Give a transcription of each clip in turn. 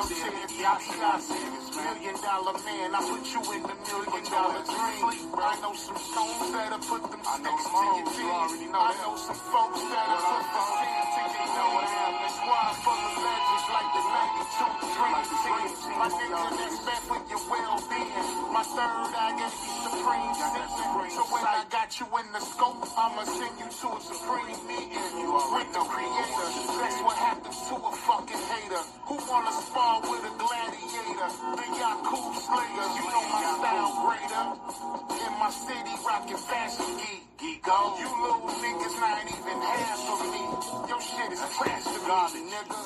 $1 million man, I put you in the $1 million dream. I know some stones that'll put them sticks to your feet. I know some folks that'll put the sand to your name. The squad full of legends like the 92 dream team. My nigga, that's bad for your well-being. My third eye gave you supreme sensing. So when I got you in the scope, I'ma send you to a supreme meeting with the creator. That's what happens to a fucking hater who wanna spar with a gladiator. The Yaku Slayer, you know my style greater. In my city, rockin' fashion geek. You little niggas not even half of me. Your shit is trash to God, nigga.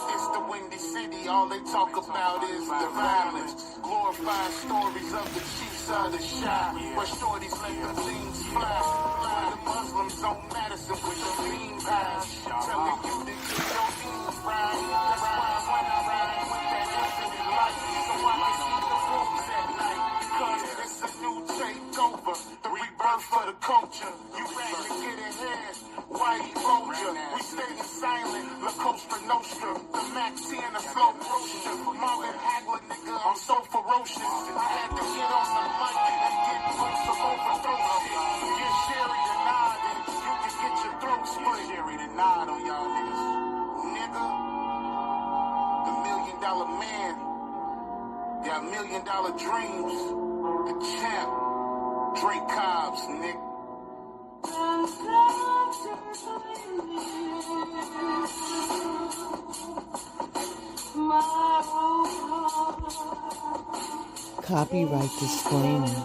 It's the Windy City, all they talk about is the violence. Glorifying stories of the chiefs of the shot, where shorties let the things fly. Where the Muslims on Madison with the bean pies, telling you to get your beans right. That's why when I ride with that infinite light, so I can see the rooms at night. Because it's a new takeover, the rebirth for the culture. You ready to get ahead? White Roger, we staying silent, La Costa Nostra, the Mac 10, a slow roaster. Marvin Hagler, nigga, I'm so ferocious. I had to get on the mic and get on some overthrow shit. Get Sherry to nod and you can get your throat split. Sherry to nod on y'all niggas. Nigga, the $1 million man, got $1 million dreams. The champ, Drake Cobbs, nigga. Copyright disclaimer.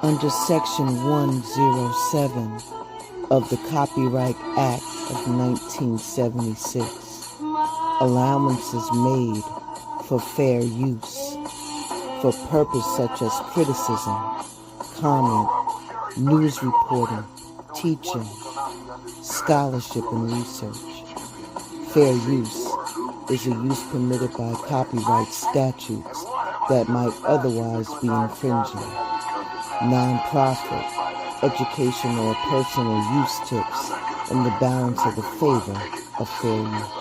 Under Section 107 of the Copyright Act of 1976, allowances made for fair use for purpose such as criticism, comment, news reporting, teaching, scholarship, and research. Fair use is a use permitted by copyright statutes that might otherwise be infringing. Non-profit, educational, or personal use tips in the balance of the favor of fair use.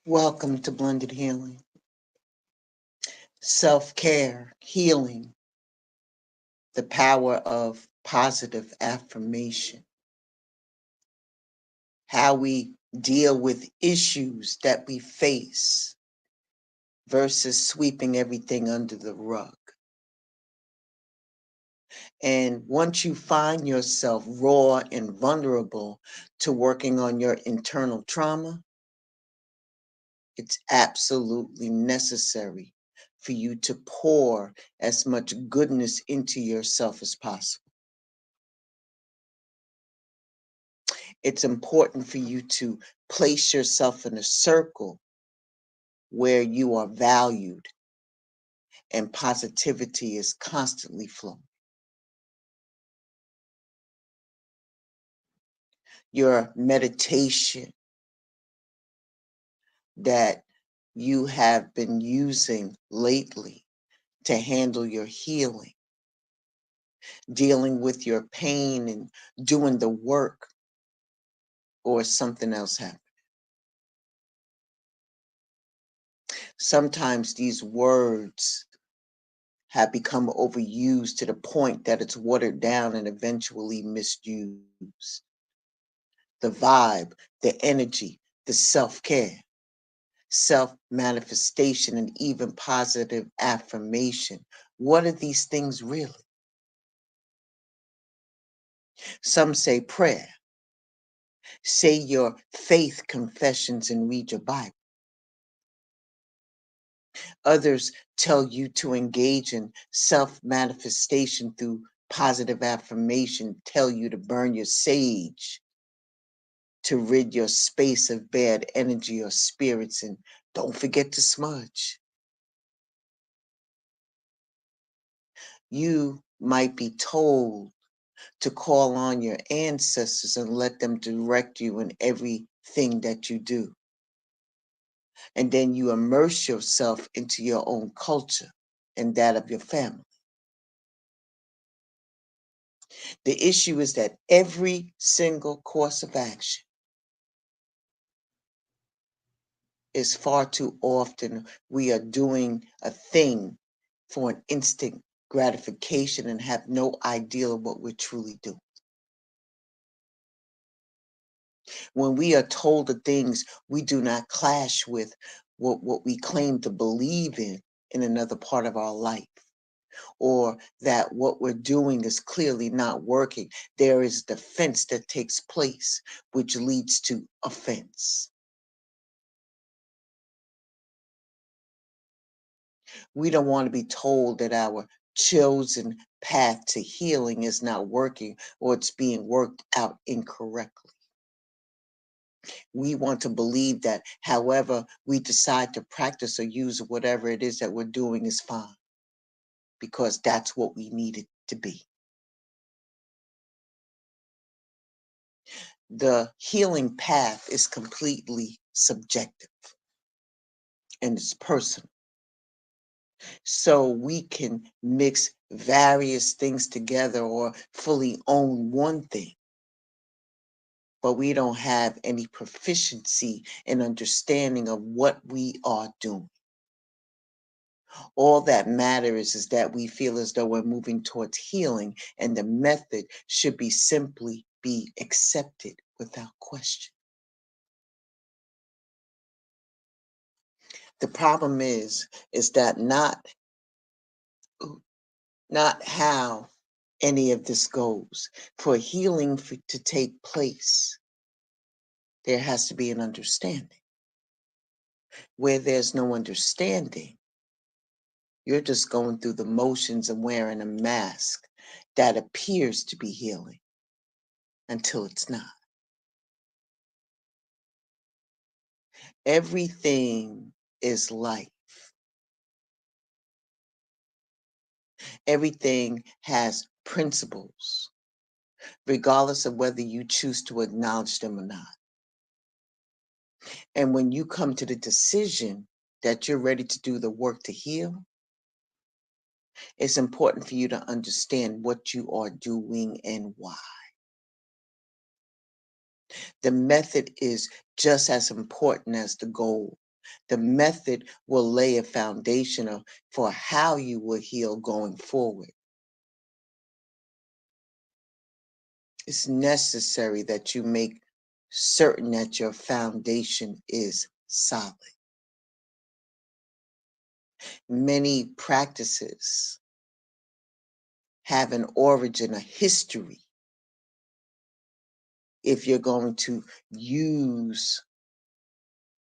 Welcome to Blended Healing. Self-care, healing, the power of positive affirmation. How we deal with issues that we face versus sweeping everything under the rug. And once you find yourself raw and vulnerable to working on your internal trauma, it's absolutely necessary for you to pour as much goodness into yourself as possible. It's important for you to place yourself in a circle where you are valued and positivity is constantly flowing. Your meditation that you have been using lately to handle your healing, dealing with your pain and doing the work, or something else happening. Sometimes these words have become overused to the point that it's watered down and eventually misused. The vibe, the energy, the self-care, self-manifestation, and even positive affirmation. What are these things really? Some say prayer. Say your faith confessions and read your Bible. Others tell you to engage in self-manifestation through positive affirmation, tell you to burn your sage to rid your space of bad energy or spirits, and don't forget to smudge. You might be told to call on your ancestors and let them direct you in everything that you do. And then you immerse yourself into your own culture and that of your family. The issue is that every single course of action is far too often we are doing a thing for an instant gratification and have no idea of what we're truly doing. When we are told the things we do not clash with what we claim to believe in another part of our life, or that what we're doing is clearly not working, there is defense that takes place, which leads to offense. We don't want to be told that our chosen path to healing is not working or it's being worked out incorrectly. We want to believe that however we decide to practice or use whatever it is that we're doing is fine, because that's what we need it to be. The healing path is completely subjective and it's personal. So we can mix various things together or fully own one thing, but we don't have any proficiency and understanding of what we are doing. All that matters is that we feel as though we're moving towards healing, and the method should be simply be accepted without question. The problem is that not how any of this goes. For healing to take place, there has to be an understanding. Where there's no understanding, you're just going through the motions and wearing a mask that appears to be healing until it's not. Everything is life. Everything has principles, regardless of whether you choose to acknowledge them or not. And when you come to the decision that you're ready to do the work to heal, it's important for you to understand what you are doing and why. The method is just as important as the goal. The method will lay a foundation for how you will heal going forward. It's necessary that you make certain that your foundation is solid. Many practices have an origin, a history, if you're going to use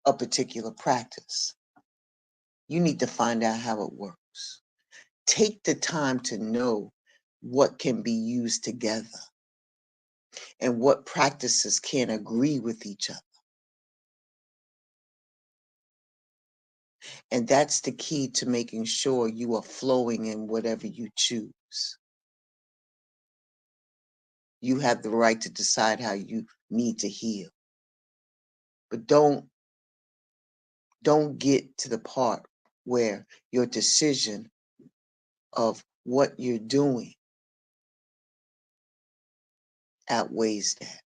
a particular practice. You need to find out how it works. Take the time to know what can be used together and what practices can agree with each other. And that's the key to making sure you are flowing in whatever you choose. You have the right to decide how you need to heal. But don't get to the part where your decision of what you're doing outweighs that.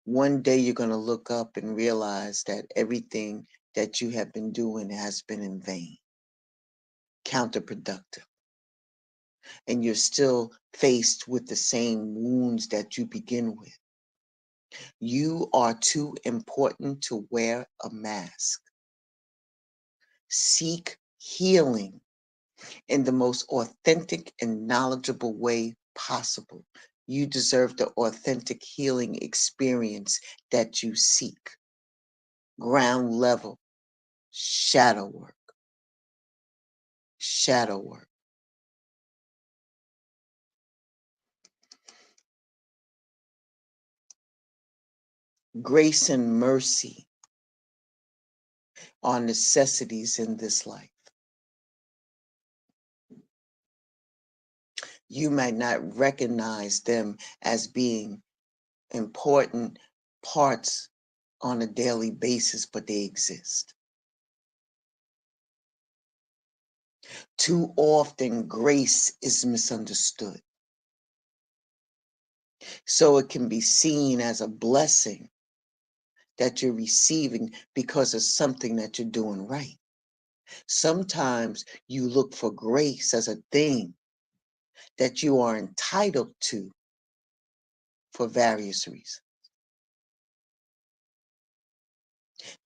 One day you're going to look up and realize that everything that you have been doing has been in vain, counterproductive, and you're still faced with the same wounds that you begin with. You are too important to wear a mask. Seek healing in the most authentic and knowledgeable way possible. You deserve the authentic healing experience that you seek. Ground level, shadow work, shadow work. Grace and mercy are necessities in this life. You might not recognize them as being important parts on a daily basis, but they exist. Too often, grace is misunderstood. So it can be seen as a blessing that you're receiving because of something that you're doing right. Sometimes you look for grace as a thing that you are entitled to for various reasons.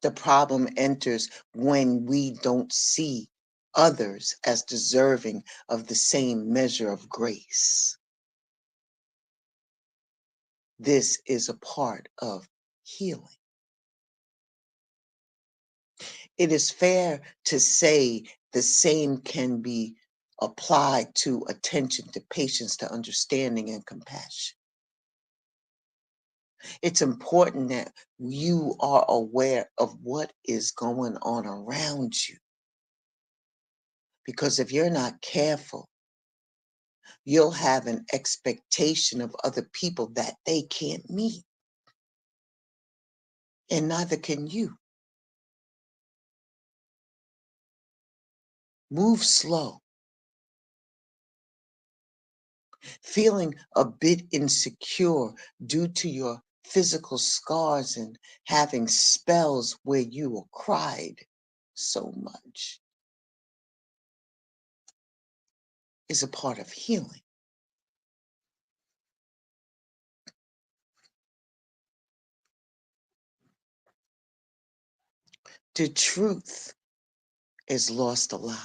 The problem enters when we don't see others as deserving of the same measure of grace. This is a part of healing. It is fair to say the same can be applied to attention, to patience, to understanding and compassion. It's important that you are aware of what is going on around you. Because if you're not careful, you'll have an expectation of other people that they can't meet. And neither can you. Move slow. Feeling a bit insecure due to your physical scars and having spells where you cried so much is a part of healing. The truth is lost a lot.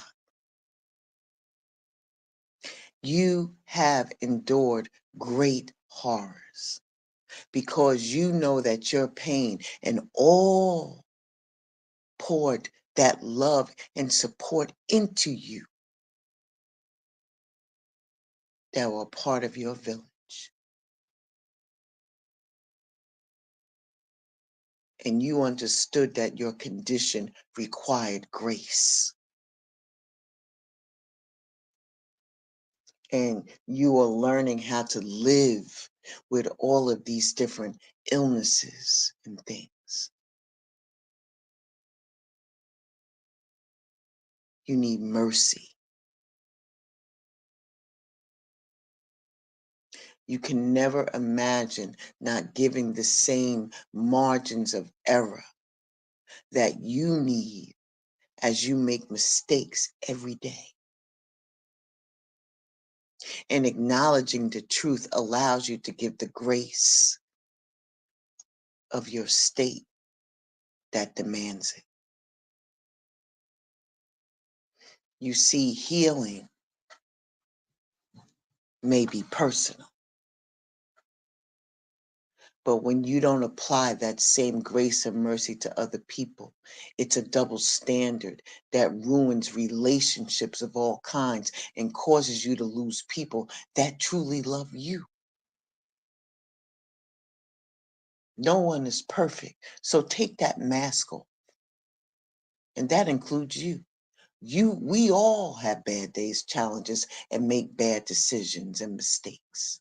You have endured great horrors because you know that your pain and all poured that love and support into you that were part of your village. And you understood that your condition required grace. And you are learning how to live with all of these different illnesses and things. You need mercy. You can never imagine not giving the same margins of error that you need as you make mistakes every day. And acknowledging the truth allows you to give the grace of your state that demands it. You see, healing may be personal, but when you don't apply that same grace and mercy to other people, it's a double standard that ruins relationships of all kinds and causes you to lose people that truly love you. No one is perfect, so take that mask off, and that includes you. We all have bad days, challenges, and make bad decisions and mistakes.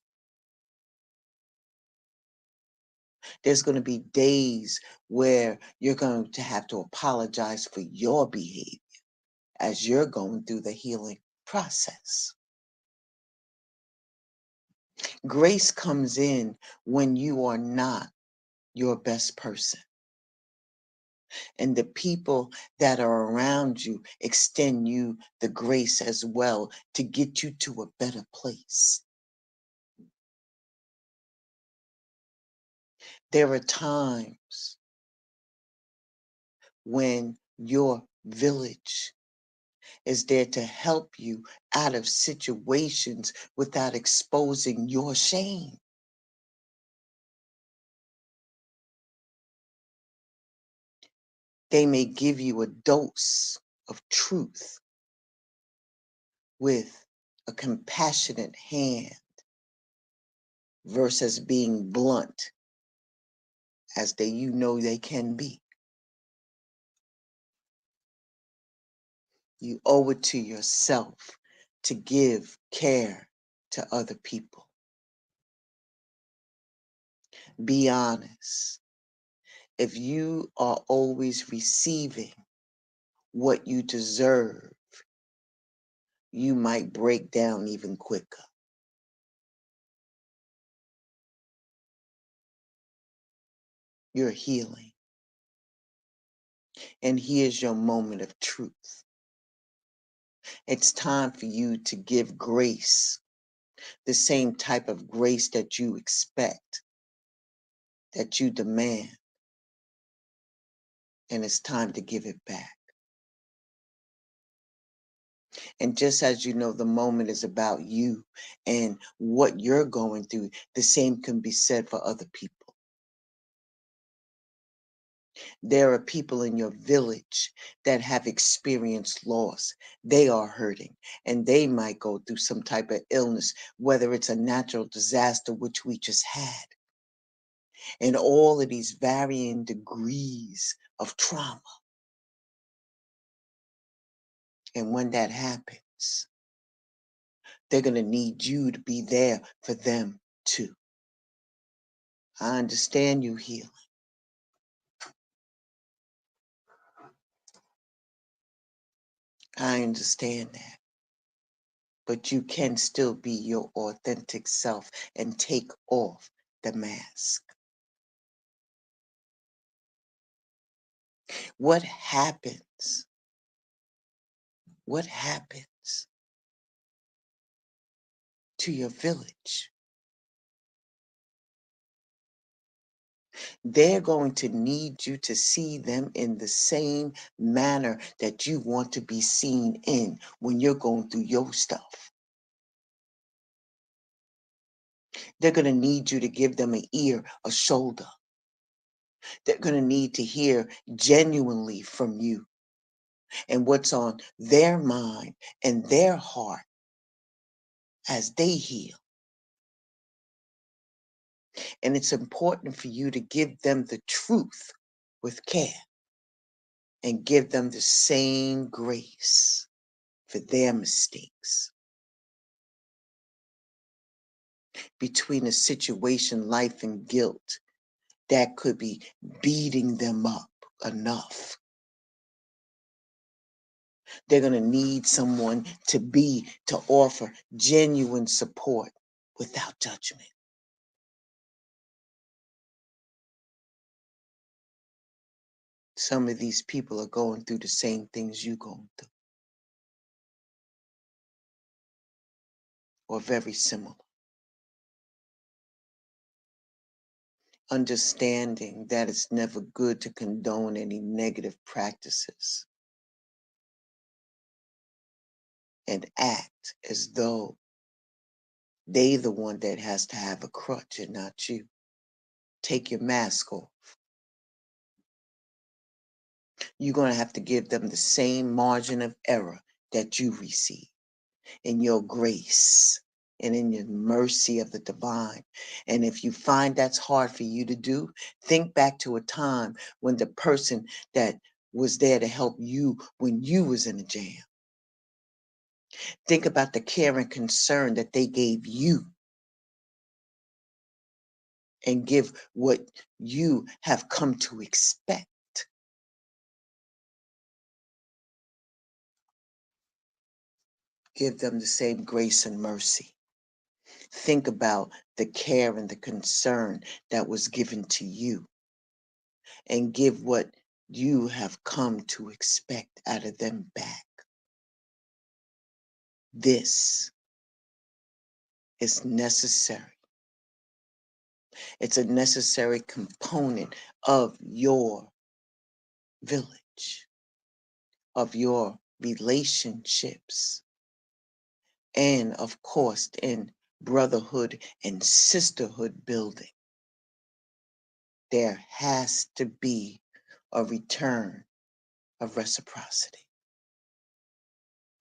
There's going to be days where you're going to have to apologize for your behavior as you're going through the healing process. Grace comes in when you are not your best person. And the people that are around you extend you the grace as well to get you to a better place. There are times when your village is there to help you out of situations without exposing your shame. They may give you a dose of truth with a compassionate hand versus being blunt as they can be. You owe it to yourself to give care to other people. Be honest. If you are always receiving what you deserve, you might break down even quicker. You're healing. And here's your moment of truth. It's time for you to give grace, the same type of grace that you expect, that you demand. And it's time to give it back. And just as you know, the moment is about you and what you're going through, the same can be said for other people. There are people in your village that have experienced loss. They are hurting and they might go through some type of illness, whether it's a natural disaster, which we just had, and all of these varying degrees of trauma. And when that happens, they're going to need you to be there for them too. I understand you healing. I understand that. But you can still be your authentic self and take off the mask. What happens? What happens to your village? They're going to need you to see them in the same manner that you want to be seen in when you're going through your stuff. They're going to need you to give them an ear, a shoulder. They're going to need to hear genuinely from you and what's on their mind and their heart as they heal. And it's important for you to give them the truth with care and give them the same grace for their mistakes. Between a situation, life, and guilt, that could be beating them up enough. They're going to need someone to offer genuine support without judgment. Some of these people are going through the same things you're going through, or very similar. Understanding that it's never good to condone any negative practices and act as though they the one that has to have a crutch and not you. Take your mask off. You're going to have to give them the same margin of error that you receive in your grace and in your mercy of the divine. And if you find that's hard for you to do, think back to a time when the person that was there to help you when you was in a jam. Think about the care and concern that they gave you and give what you have come to expect. Give them the same grace and mercy. Think about the care and the concern that was given to you and give what you have come to expect out of them back. This is necessary. It's a necessary component of your village, of your relationships, and of course in brotherhood and sisterhood building. There has to be a return of reciprocity.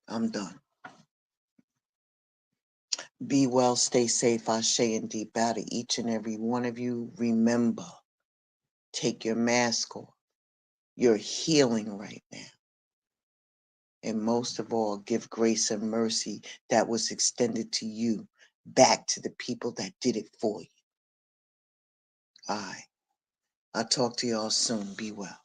I'm done. Be well, stay safe. Ashe and deep bow to each and every one of you. Remember, take your mask off. You're healing right now. And most of all, give grace and mercy that was extended to you back to the people that did it for you. I'll talk to y'all soon. Be well.